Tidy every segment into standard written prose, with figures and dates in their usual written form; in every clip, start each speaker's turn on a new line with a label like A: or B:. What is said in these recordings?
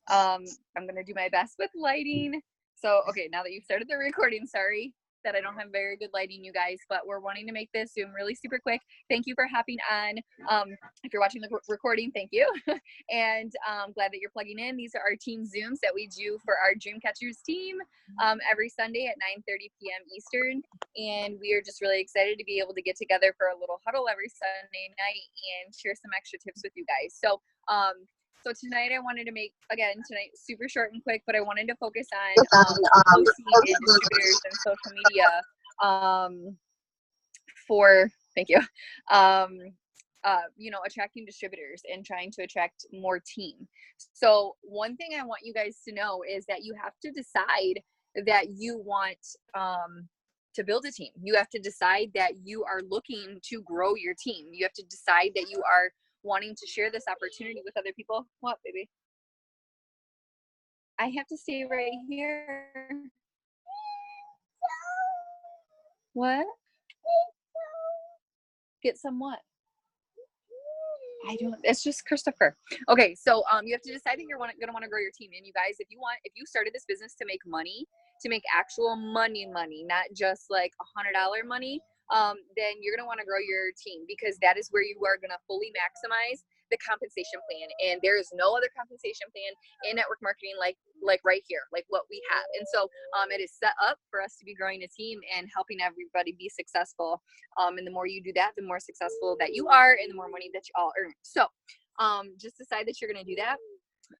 A: I'm going to do my best with lighting. So, okay, now that you've started the recording, sorry that I don't have very good lighting, you guys, but we're wanting to make this Zoom really super quick. Thank you for hopping on. If you're watching the recording, thank you. And glad that you're plugging in. These are our team Zooms that we do for our Dreamcatchers team every Sunday at 9:30 p.m. Eastern. And we are just really excited to be able to get together for a little huddle every Sunday night and share some extra tips with you guys. So tonight I wanted to make, again, tonight super short and quick, but I wanted to focus on posting and distributors and social media for, thank you, attracting distributors and trying to attract more team. So one thing I want you guys to know is that you have to decide that you want to build a team. You have to decide that you are looking to grow your team. You have to decide that you are wanting to share this opportunity with other people. What, baby? I have to stay right here. What? Get some what? I don't, it's just Christopher. Okay, so you have to decide that you're gonna want to grow your team. And you guys, if you started this business to make money, to make actual money, not just like $100 money, then you're gonna want to grow your team, because that is where you are gonna fully maximize the compensation plan. And there is no other compensation plan in network marketing like right here, like what we have. And so it is set up for us to be growing a team and helping everybody be successful. And the more you do that, the more successful that you are and the more money that you all earn. So just decide that you're going to do that.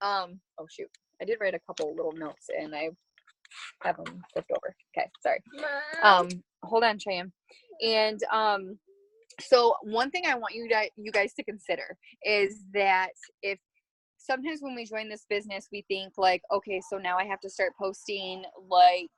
A: Oh shoot, I did write a couple little notes and I have them flipped over. Okay, sorry. Hold on, Cheyenne. And so one thing I want you guys to consider is that if sometimes when we join this business, we think like, okay, so now I have to start posting like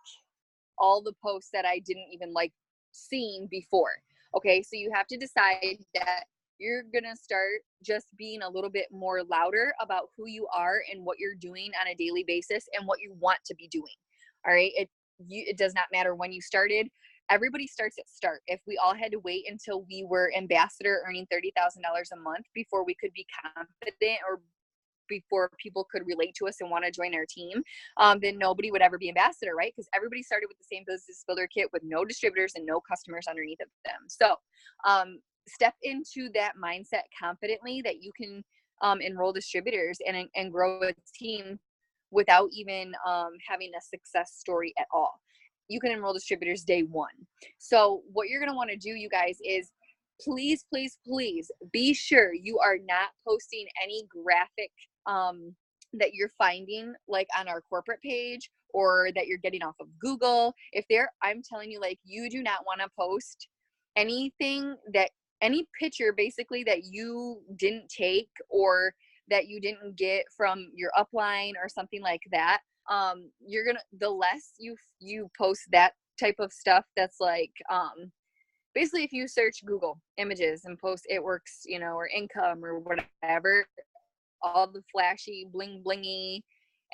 A: all the posts that I didn't even like seeing before. Okay, so you have to decide that you're gonna start just being a little bit more louder about who you are and what you're doing on a daily basis and what you want to be doing. All right, it does not matter when you started. Everybody starts at start. If we all had to wait until we were ambassador earning $30,000 a month before we could be confident or before people could relate to us and want to join our team, then nobody would ever be ambassador, right? Because everybody started with the same business builder kit with no distributors and no customers underneath of them. So step into that mindset confidently that you can enroll distributors and grow a team without even having a success story at all. You can enroll distributors day one. So what you're going to want to do, you guys, is please, please, please be sure you are not posting any graphic that you're finding like on our corporate page or that you're getting off of Google. I'm telling you, like, you do not want to post anything any picture basically that you didn't take or that you didn't get from your upline or something like that. The less you post that type of stuff that's like, basically if you search Google images and post it works, or income or whatever, all the flashy bling blingy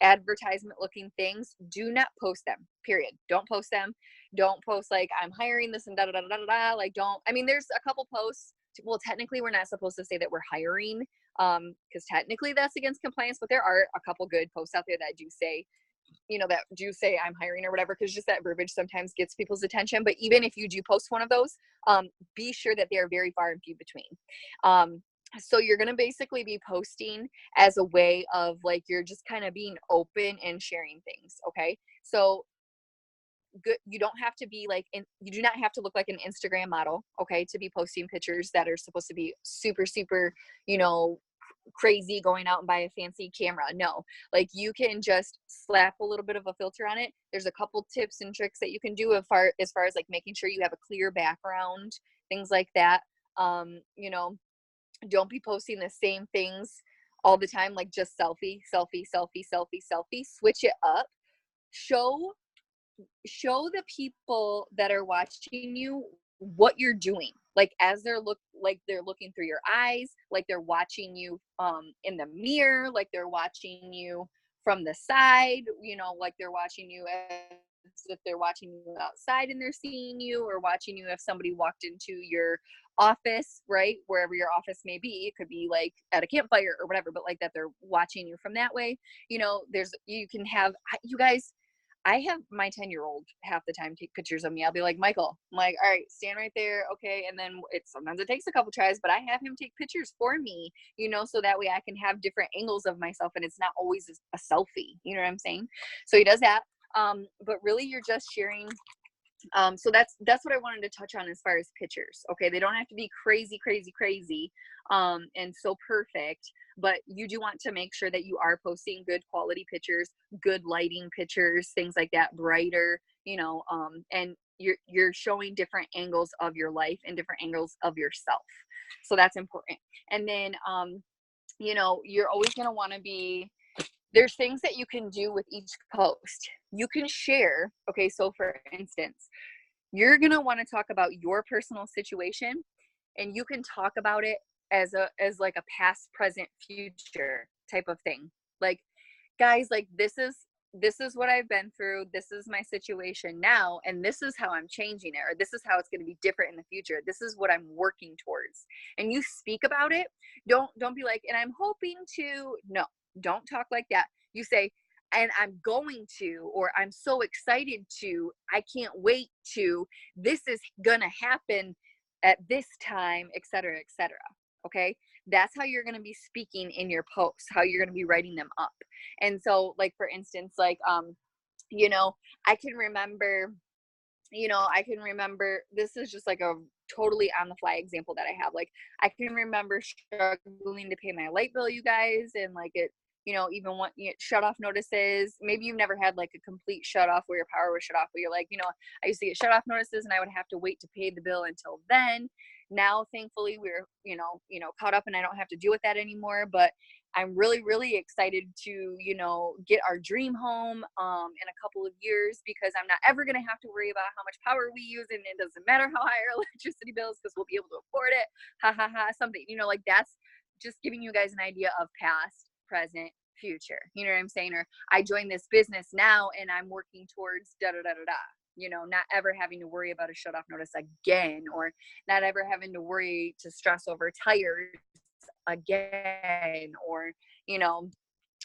A: advertisement looking things, do not post them, period. Don't post them. Don't post like I'm hiring this and da da da da da. Like there's a couple posts. Well, technically we're not supposed to say that we're hiring, because technically that's against compliance, but there are a couple good posts out there that do say I'm hiring or whatever, because just that verbiage sometimes gets people's attention. But even if you do post one of those, be sure that they are very far and few between. So you're going to basically be posting as a way of like, you're just kind of being open and sharing things. Okay. So good. You don't have to be like, you do not have to look like an Instagram model. Okay. To be posting pictures that are supposed to be super, super, crazy, going out and buy a fancy camera. No, like you can just slap a little bit of a filter on it. There's a couple tips and tricks that you can do as far as like making sure you have a clear background, things like that. Don't be posting the same things all the time, like just selfie. Switch it up. Show the people that are watching you what you're doing, like as they're looking through your eyes, like they're watching you in the mirror, like they're watching you from the side, like they're watching you as if they're watching you outside and they're seeing you, or watching you if somebody walked into your office, right? Wherever your office may be, it could be like at a campfire or whatever, but like that they're watching you from that way. You can have, you guys, I have my 10-year-old half the time take pictures of me. I'll be like, Michael, I'm like, all right, stand right there. Okay. And then sometimes it takes a couple tries, but I have him take pictures for me, so that way I can have different angles of myself and it's not always a selfie. You know what I'm saying? So he does that. But really you're just sharing. So that's what I wanted to touch on as far as pictures. Okay. They don't have to be crazy, crazy, crazy, and so perfect, but you do want to make sure that you are posting good quality pictures, good lighting pictures, things like that, brighter, and you're showing different angles of your life and different angles of yourself. So that's important. And then, you're always going to want to be, there's things that you can do with each post. You can share. Okay. So for instance, you're going to want to talk about your personal situation, and you can talk about it as like a past, present, future type of thing. Like, guys, like this is what I've been through. This is my situation now, and this is how I'm changing it, or this is how it's going to be different in the future. This is what I'm working towards. And you speak about it. Don't be like, and I'm hoping to. No, don't talk like that. You say, and I'm going to, or I'm so excited to, I can't wait to, this is gonna happen at this time, et cetera, et cetera. Okay. That's how you're going to be speaking in your posts, how you're going to be writing them up. And so, like, for instance, like, I can remember, this is just like a totally on the fly example that I have. Like, I can remember struggling to pay my light bill, you guys, and like it, even want shut off notices. Maybe you've never had like a complete shut off where your power was shut off, but you're like, I used to get shut off notices and I would have to wait to pay the bill until then. Now, thankfully, we're, caught up and I don't have to deal with that anymore. But I'm really, really excited to, get our dream home in a couple of years, because I'm not ever going to have to worry about how much power we use. And it doesn't matter how high our electricity bills, because we'll be able to afford it. Ha ha ha. Something, like that's just giving you guys an idea of past, present, future. You know what I'm saying? Or I joined this business now and I'm working towards da da da da da. Not ever having to worry about a shut off notice again, or not ever having to worry to stress over tires again, or,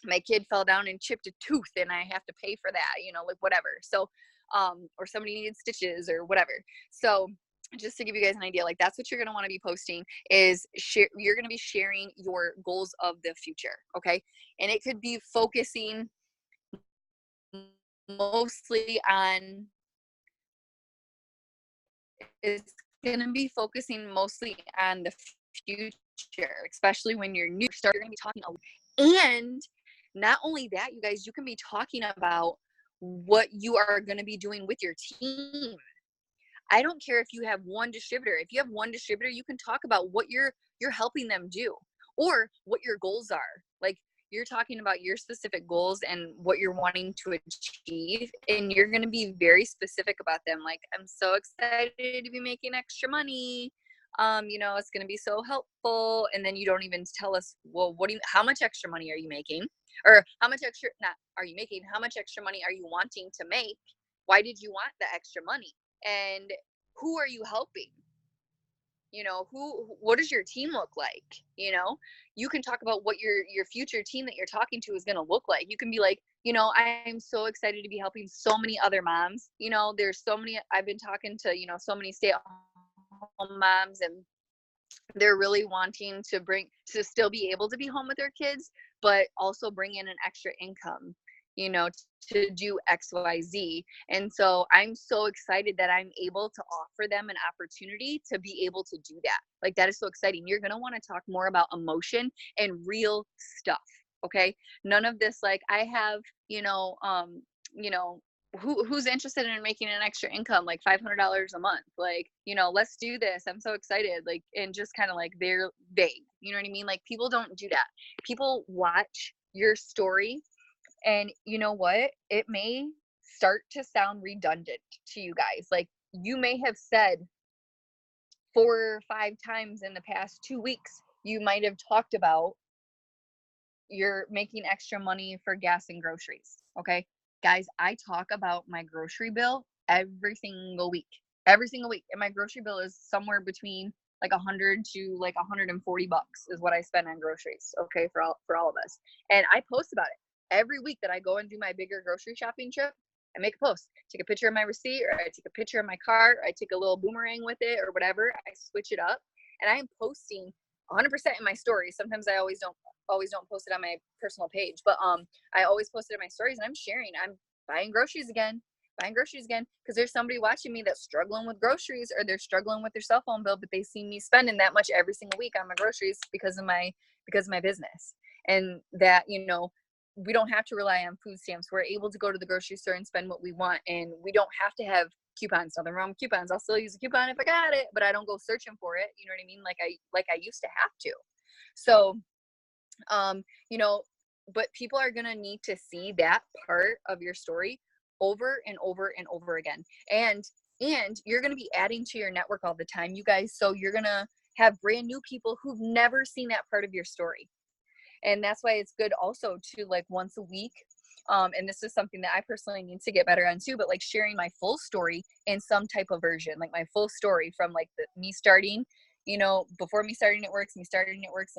A: my kid fell down and chipped a tooth and I have to pay for that, like whatever. So, or somebody needed stitches or whatever. So just to give you guys an idea, like that's what you're going to want to be posting is you're going to be sharing your goals of the future. Okay. And it could be focusing mostly on, it's going to be focusing mostly on the future, especially when you're new. You're going to be talking and not only that, you guys, you can be talking about what you are going to be doing with your team. I don't care if you have one distributor. If you have one distributor, you can talk about what you're helping them do, or what your goals are. Like, you're talking about your specific goals and what you're wanting to achieve, and you're going to be very specific about them. Like, I'm so excited to be making extra money. It's going to be so helpful. And then you don't even tell us, well, how much extra money are you making? Or how much extra, not are you making, how much extra money are you wanting to make? Why did you want the extra money? And who are you helping? What does your team look like? You can talk about what your future team that you're talking to is going to look like. You can be like, I'm so excited to be helping so many other moms. There's so many, I've been talking to, so many stay-at-home moms, and they're really wanting to still be able to be home with their kids, but also bring in an extra income, to do XYZ. And so I'm so excited that I'm able to offer them an opportunity to be able to do that. Like, that is so exciting. You're going to want to talk more about emotion and real stuff. Okay. None of this, like, I have, who's interested in making an extra income, like $500 a month, like, let's do this, I'm so excited, like, and just kind of like they're vague, you know what I mean? Like, people don't do that. People watch your story, and you know what, it may start to sound redundant to you guys. Like, you may have said 4 or 5 times in the past 2 weeks, you might have talked about you're making extra money for gas and groceries. Okay, guys, I talk about my grocery bill every single week. And my grocery bill is somewhere between like 100 to like 140 bucks is what I spend on groceries. Okay. For all of us. And I post about it every week that I go and do my bigger grocery shopping trip. I make a post, take a picture of my receipt, or I take a picture of my cart, or I take a little boomerang with it or whatever. I switch it up, and I am posting 100% in my stories. Sometimes I always don't post it on my personal page, but I always post it in my stories, and I'm sharing. I'm buying groceries again, because there's somebody watching me that's struggling with groceries, or they're struggling with their cell phone bill, but they see me spending that much every single week on my groceries because of my business. And that, we don't have to rely on food stamps. We're able to go to the grocery store and spend what we want, and we don't have to have coupons. Nothing wrong with coupons. I'll still use a coupon if I got it, but I don't go searching for it. You know what I mean? Like I used to have to. So, you know, but people are going to need to see that part of your story over and over and over again. And you're going to be adding to your network all the time, you guys. So you're going to have brand new people who've never seen that part of your story. And that's why it's good also to, like, once a week. And this is something that I personally need to get better on too, but like sharing my full story in some type of version, like my full story from like me starting, before me starting It Works, and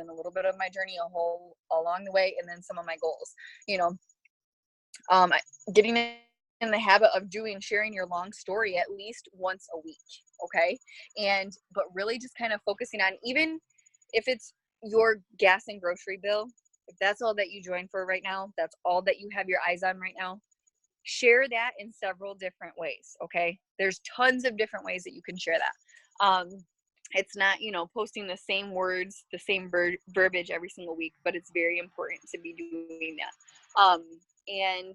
A: a little bit of my journey along the way, and then some of my goals, getting in the habit of sharing your long story at least once a week. Okay. But really just kind of focusing on, even if it's your gas and grocery bill, if that's all that you join for right now, that's all that you have your eyes on right now, share that in several different ways. Okay. There's tons of different ways that you can share that. It's not, posting the same words, the same verbiage every single week, but it's very important to be doing that. And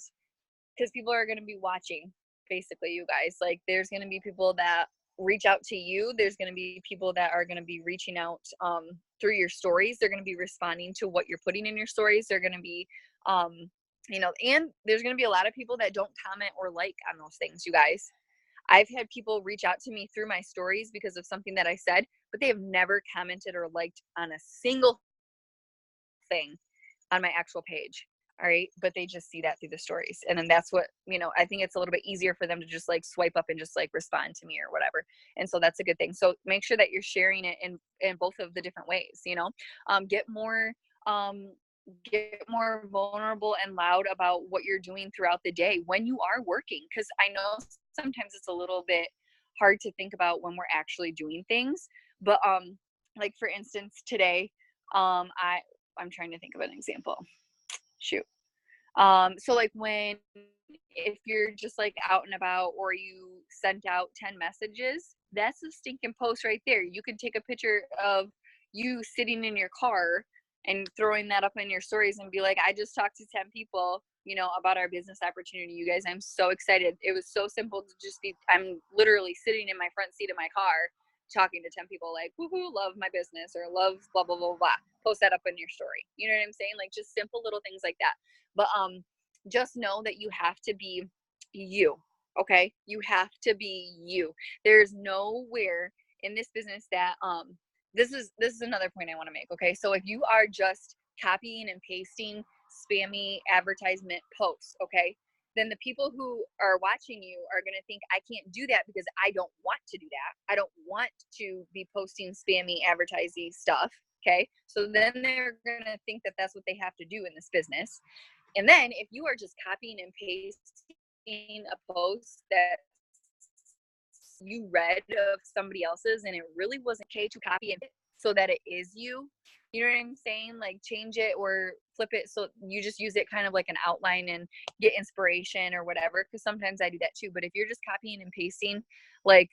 A: because people are going to be watching, basically, you guys. Like, there's going to be people that reach out to you. There's going to be people that are going to be reaching out through your stories. They're going to be responding to what you're putting in your stories. They're going to be, and there's going to be a lot of people that don't comment or like on those things, you guys. I've had people reach out to me through my stories because of something that I said, but they have never commented or liked on a single thing on my actual page. All right. But they just see that through the stories. And then that's what, I think it's a little bit easier for them to just like swipe up and just like respond to me or whatever. And so that's a good thing. So make sure that you're sharing it in both of the different ways, get more vulnerable and loud about what you're doing throughout the day when you are working. Cause I know sometimes it's a little bit hard to think about when we're actually doing things, but, like for instance, today, I'm trying to think of an example. Shoot. So like if you're just like out and about, or you sent out 10 messages, that's a stinking post right there. You can take a picture of you sitting in your car and throwing that up in your stories and be like, I just talked to 10 people, about our business opportunity. You guys, I'm so excited. It was so simple to just I'm literally sitting in my front seat of my car talking to 10 people, like, woohoo, love my business, or love blah, blah, blah, blah. Post that up in your story. You know what I'm saying? Like, just simple little things like that. But just know that you have to be you. Okay. You have to be you. There's nowhere in this business that, this is another point I want to make. Okay. So if you are just copying and pasting spammy advertisement posts, okay, then the people who are watching you are going to think, I can't do that because I don't want to do that. I don't want to be posting spammy advertising stuff. Okay. So then they're going to think that that's what they have to do in this business. And then if you are just copying and pasting a post that you read of somebody else's and it really wasn't okay to copy it so that it is you, you know what I'm saying? Like, change it or flip it so you just use it kind of like an outline and get inspiration or whatever, because sometimes I do that too. But if you're just copying and pasting, like,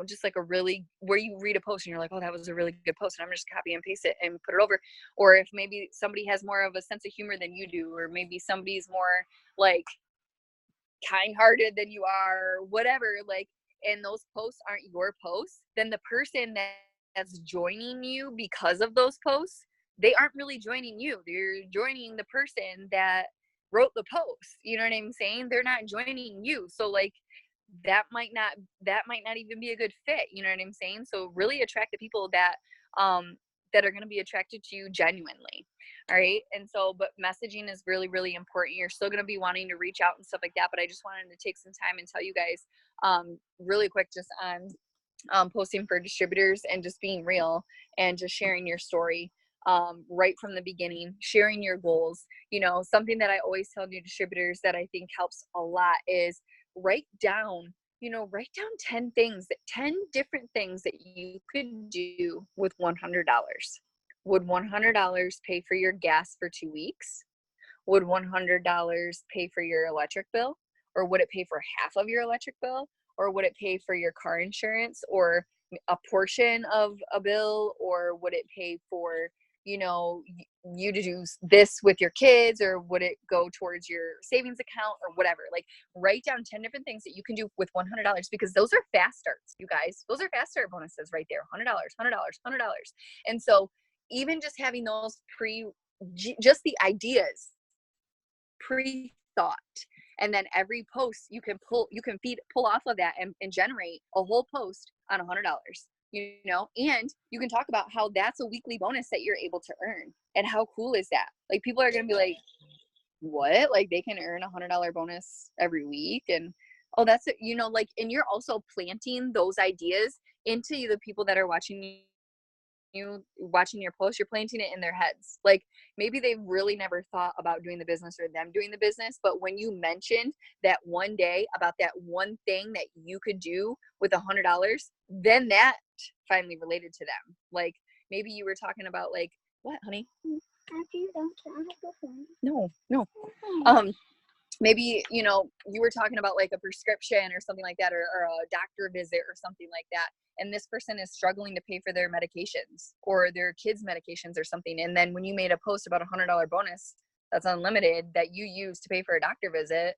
A: just like where you read a post and you're like, oh, that was a really good post, and I'm just copy and paste it and put it over. Or if maybe somebody has more of a sense of humor than you do, or maybe somebody's more like kind-hearted than you are, whatever, like, and those posts aren't your posts, then the person that's joining you because of those posts, they aren't really joining you. They're joining the person that wrote the post. You know what I'm saying? They're not joining you. So like, that might not even be a good fit. You know what I'm saying? So really attract the people that are going to be attracted to you genuinely. All right. And so, but messaging is really, really important. You're still going to be wanting to reach out and stuff like that. But I just wanted to take some time and tell you guys really quick, just on posting for distributors and just being real and just sharing your story right from the beginning, sharing your goals. Something that I always tell new distributors that I think helps a lot is write down 10 things, 10 different things that you could do with $100. Would $100 pay for your gas for 2 weeks? Would $100 pay for your electric bill? Or would it pay for half of your electric bill? Or would it pay for your car insurance or a portion of a bill? Or would it pay for, you to do this with your kids? Or would it go towards your savings account or whatever? Like, write down 10 different things that you can do with $100 because those are fast starts, you guys. Those are fast start bonuses right there. $100, $100. And so even just having those just the ideas pre-thought, and then every post you can pull off of that and generate a whole post on $100, and you can talk about how that's a weekly bonus that you're able to earn. And how cool is that? Like, people are gonna be like, what? Like, they can earn $100 bonus every week? And oh, that's it, and you're also planting those ideas into the people that are watching your post. You're planting it in their heads. Like, maybe they've really never thought about doing the business or them doing the business, but when you mentioned that one day about that one thing that you could do with $100, then that finally related to them. Like, maybe you were talking about, like, what, honey? No. Maybe, you were talking about like a prescription or something like that, or a doctor visit or something like that. And this person is struggling to pay for their medications or their kids' medications or something. And then when you made a post about $100 bonus that's unlimited that you use to pay for a doctor visit,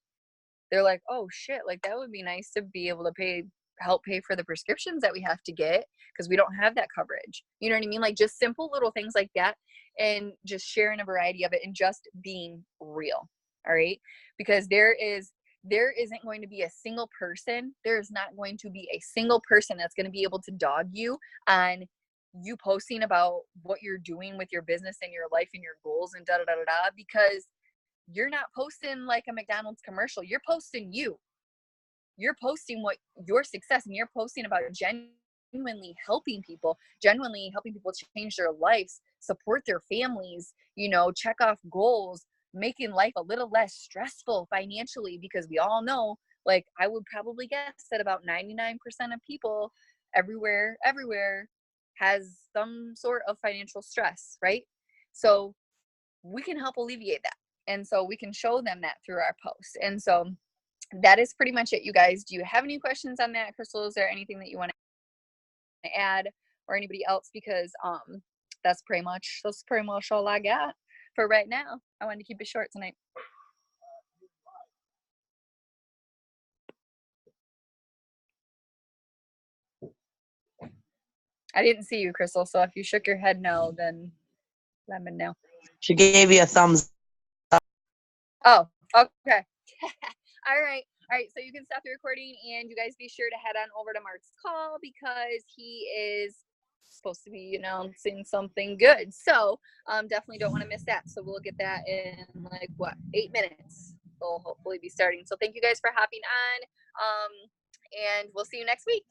A: they're like, oh shit, like, that would be nice to be able to help pay for the prescriptions that we have to get because we don't have that coverage. You know what I mean? Like, just simple little things like that, and just sharing a variety of it and just being real. All right. Because there isn't going to be a single person. There is not going to be a single person that's going to be able to dog you on you posting about what you're doing with your business and your life and your goals and because you're not posting like a McDonald's commercial. You're posting you're posting what your success, and you're posting about genuinely helping people change their lives, support their families, check off goals, making life a little less stressful financially, because we all know, like, I would probably guess that about 99% of people everywhere has some sort of financial stress, right? So we can help alleviate that. And so we can show them that through our posts. And so that is pretty much it, you guys. Do you have any questions on that, Crystal? Is there anything that you want to add, or anybody else? Because that's pretty much all I got for right now. I wanted to keep it short tonight. I didn't see you, Crystal, so if you shook your head no, then let me know.
B: She gave you a thumbs up.
A: Oh, okay. All right. So you can stop the recording, and you guys be sure to head on over to Mark's call because he is supposed to be announcing something good. So definitely don't want to miss that. So we'll get that in 8 minutes. We'll hopefully be starting. So thank you guys for hopping on. And we'll see you next week.